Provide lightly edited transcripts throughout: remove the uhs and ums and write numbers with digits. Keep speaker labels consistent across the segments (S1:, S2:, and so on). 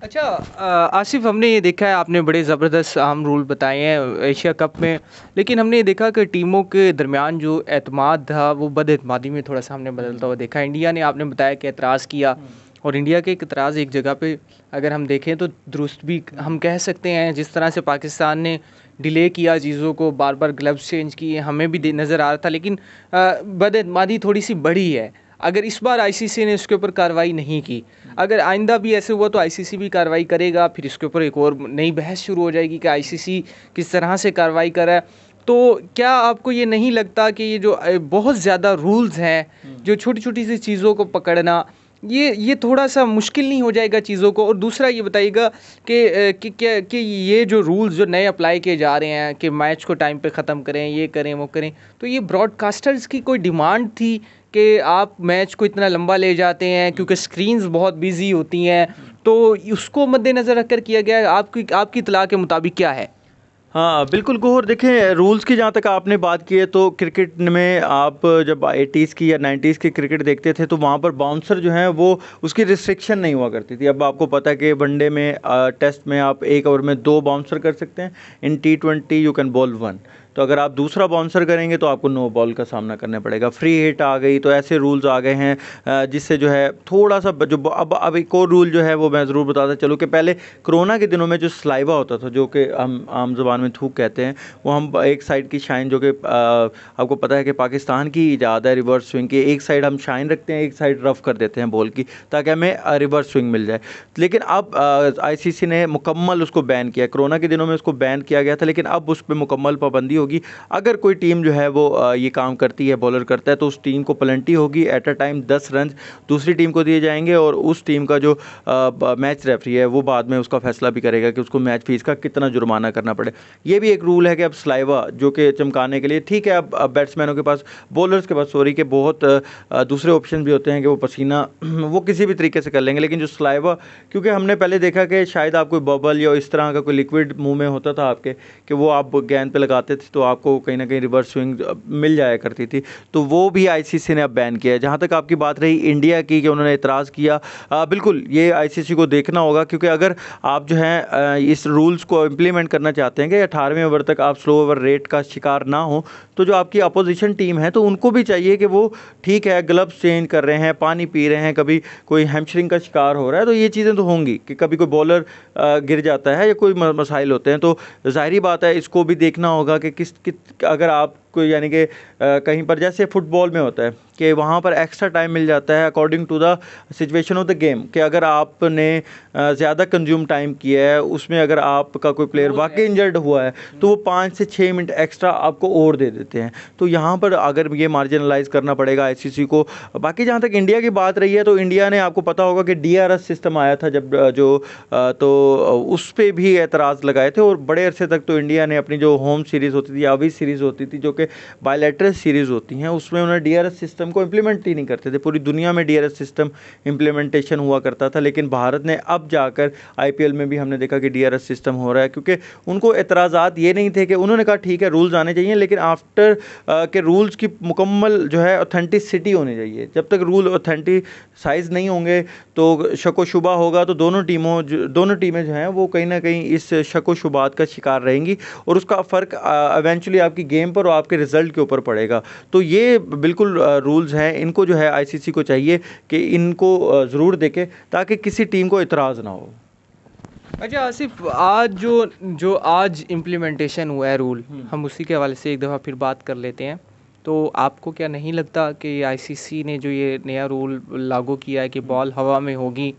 S1: अच्छा, आसिफ, हमने ये देखा है, आपने बड़े ज़बरदस्त अहम रूल बताए हैं एशिया कप में, लेकिन हमने ये देखा कि टीमों के दरमियान जो एतमाद था वो बदएतमादी में थोड़ा सा हमने बदलता हुआ देखा। इंडिया ने, आपने बताया कि एतराज़ किया, और इंडिया के एक एतराज़ एक जगह पे अगर हम देखें तो दुरुस्त भी हम कह सकते हैं। जिस तरह से पाकिस्तान ने डिले किया चीज़ों को, बार बार ग्लव्स चेंज किए, हमें भी नज़र आ रहा था, लेकिन बदएतमादी थोड़ी सी बढ़ी है। अगर इस बार आईसीसी ने इसके ऊपर कार्रवाई नहीं की, अगर आइंदा भी ऐसे हुआ तो आईसीसी भी कार्रवाई करेगा, फिर इसके ऊपर एक और नई बहस शुरू हो जाएगी कि आईसीसी किस तरह से कार्रवाई कर रहा है। तो क्या आपको ये नहीं लगता कि ये जो बहुत ज़्यादा रूल्स हैं, जो छोटी छोटी सी चीज़ों को पकड़ना, ये थोड़ा सा मुश्किल नहीं हो जाएगा चीज़ों को? और दूसरा ये बताइएगा कि ये जो रूल्स जो नए अप्लाई किए जा रहे हैं कि मैच को टाइम पे ख़त्म करें, ये करें वो करें, तो ये ब्रॉडकास्टर्स की कोई डिमांड थी कि आप मैच को इतना लंबा ले जाते हैं क्योंकि स्क्रीन्स बहुत बिजी होती हैं, तो उसको मद्देनज़र रखकर किया गया है? आपकी इत्तला के मुताबिक क्या है?
S2: हाँ बिल्कुल गौर, देखें रूल्स की जहाँ तक आपने बात की है तो क्रिकेट में आप जब 80s की या 90s की क्रिकेट देखते थे तो वहाँ पर बाउंसर जो हैं वो उसकी रिस्ट्रिक्शन नहीं हुआ करती थी। अब आपको पता है कि वनडे में टेस्ट में आप 1 ओवर में 2 बाउंसर कर सकते हैं, इन T20 यू कैन बॉल 1। तो अगर आप दूसरा बाउंसर करेंगे तो आपको नो बॉल का सामना करना पड़ेगा। फ्री हिट आ गई, तो ऐसे रूल्स आ गए हैं जिससे जो है थोड़ा सा जो अब एक और रूल जो है वो मैं ज़रूर बताता चलूँ कि पहले कोरोना के दिनों में जो सलाइवा होता था, जो कि हम आम ज़बान में थूक कहते हैं, वो हम एक साइड की शाइन, जो कि आपको पता है कि पाकिस्तान की इजाद है रिवर्स स्विंग की, एक साइड हम शाइन रखते हैं, एक साइड रफ कर देते हैं बॉल की, ताकि हमें रिवर्स स्विंग मिल जाए। लेकिन अब आईसीसी ने मुकम्मल उसको बैन किया। कोरोना के दिनों में उसको बैन किया गया था, लेकिन अब उस पर मुकम्मल पाबंदी होगी। अगर कोई टीम जो है वो ये काम करती है, बॉलर करता है, तो उस टीम को पेनल्टी होगी। एट अ टाइम 10 रन दूसरी टीम को दिए जाएंगे, और उस टीम का जो मैच रेफरी है वो बाद में उसका फैसला भी करेगा कि उसको मैच फीस का कितना जुर्माना करना पड़े। ये भी एक रूल है कि अब सलाइवा जो कि चमकाने के लिए ठीक है, अब बैट्समैनों के पास, बॉलर्स के पास सॉरी, के बहुत दूसरे ऑप्शन भी होते हैं कि वो पसीना वो किसी भी तरीके से कर लेंगे, लेकिन जो सलाइवा, क्योंकि हमने पहले देखा कि शायद आप कोई बबल या इस तरह का कोई लिक्विड मुंह में होता था आपके, कि वो आप गेंद पे लगाते थे तो आपको कहीं ना कहीं रिवर्स स्विंग मिल जाया करती थी, तो वो भी आईसीसी ने अब बैन किया है। जहाँ तक आपकी बात रही इंडिया की कि उन्होंने इतराज़ किया, बिल्कुल ये आईसीसी को देखना होगा, क्योंकि अगर आप जो है इस रूल्स को इम्प्लीमेंट करना चाहते हैं कि 18वें ओवर तक आप स्लो ओवर रेट का शिकार ना हो, तो जो आपकी अपोजिशन टीम है तो उनको भी चाहिए कि वो ठीक है ग्लव्स चेंज कर रहे हैं, पानी पी रहे हैं, कभी कोई हैमस्ट्रिंग का शिकार हो रहा है तो ये चीज़ें तो होंगी कि कभी कोई बॉलर गिर जाता है या कोई मसाइल होते हैं, तो ज़ाहिरी बात है इसको भी देखना होगा कि अगर आप कोई यानी कि कहीं पर जैसे फुटबॉल में होता है कि वहाँ पर एक्स्ट्रा टाइम मिल जाता है according to the situation of the game, कि अगर आपने ज़्यादा कंज्यूम टाइम किया है उसमें, अगर आपका कोई प्लेयर वाकई इंजर्ड हुआ है तो वो 5 से 6 मिनट एक्स्ट्रा आपको और दे देते हैं। तो यहाँ पर अगर ये मार्जिनलाइज करना पड़ेगा आईसीसी को। बाकी जहाँ तक इंडिया की बात रही है तो इंडिया ने, आपको पता होगा कि DRS सिस्टम आया था जब तो उस पर भी एतराज़ लगाए थे, और बड़े अरसे तक तो इंडिया ने अपनी जो होम सीरीज़ होती थी, अवी सीरीज़ होती थी, जो कि बायलैटरल सीरीज़ होती हैं, उसमें उन्होंने DRS सिस्टम को इम्प्लीमेंट ही नहीं करते थे। पूरी दुनिया में DRS सिस्टम इम्प्लीमेंटेशन हुआ करता था, लेकिन भारत ने अब जाकर IPL में भी हमने देखा कि DRS सिस्टम हो रहा है, क्योंकि उनको एतराज़ात ये नहीं थे कि उन्होंने कहा ठीक है रूल्स आने चाहिए, लेकिन आफ्टर के रूल्स की मुकम्मल जो है ऑथेंटिसिटी होनी चाहिए। जब तक रूल ऑथेंटिसाइज नहीं होंगे तो शक व शुबा होगा, तो दोनों टीमें जो हैं वो कहीं ना कहीं इस शक व शुबात का शिकार रहेंगी, और उसका फ़र्क इवेंचुअली आपकी गेम पर और आपके रिज़ल्ट के ऊपर पड़ेगा। तो ये बिल्कुल रूल्स हैं, इनको जो है आईसीसी को चाहिए कि इनको ज़रूर देखे ताकि किसी टीम को इतराज़ ना हो।
S1: अच्छा आसिफ, आज जो आज इम्प्लीमेंटेशन हुआ है रूल, हम उसी के हवाले से एक दफ़ा फिर बात कर लेते हैं। तो आपको क्या नहीं लगता कि आईसीसी ने जो ये नया रूल लागू किया है कि बॉल हवा में होगी,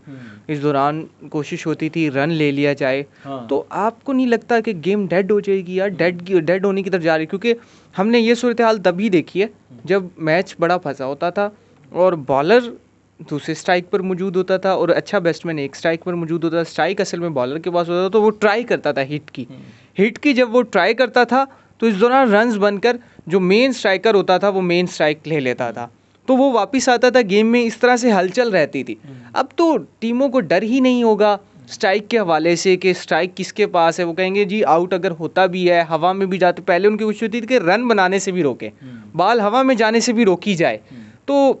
S1: इस दौरान कोशिश होती थी रन ले लिया जाए, तो आपको नहीं लगता कि गेम डेड हो जाएगी यार, डेड होने की तरफ जा रही? क्योंकि हमने ये सूरत हाल तभी देखी है जब मैच बड़ा फंसा होता था और बॉलर दूसरे स्ट्राइक पर मौजूद होता था और अच्छा बैट्समैन एक स्ट्राइक पर मौजूद होता था। स्ट्राइक असल में बॉलर के पास होता था, तो वो ट्राई करता था हिट की जब वो ट्राई करता था तो इस दौरान रन्स बनकर जो मेन स्ट्राइकर होता था वो मेन स्ट्राइक ले लेता था, तो वो वापस आता था गेम में। इस तरह से हलचल रहती थी। अब तो टीमों को डर ही नहीं होगा स्ट्राइक के हवाले से कि स्ट्राइक किसके पास है। वो कहेंगे जी आउट अगर होता भी है, हवा में भी जाते, पहले उनकी कोशिश होती थी कि रन बनाने से भी रोके, बॉल हवा में जाने से भी रोकी जाए। तो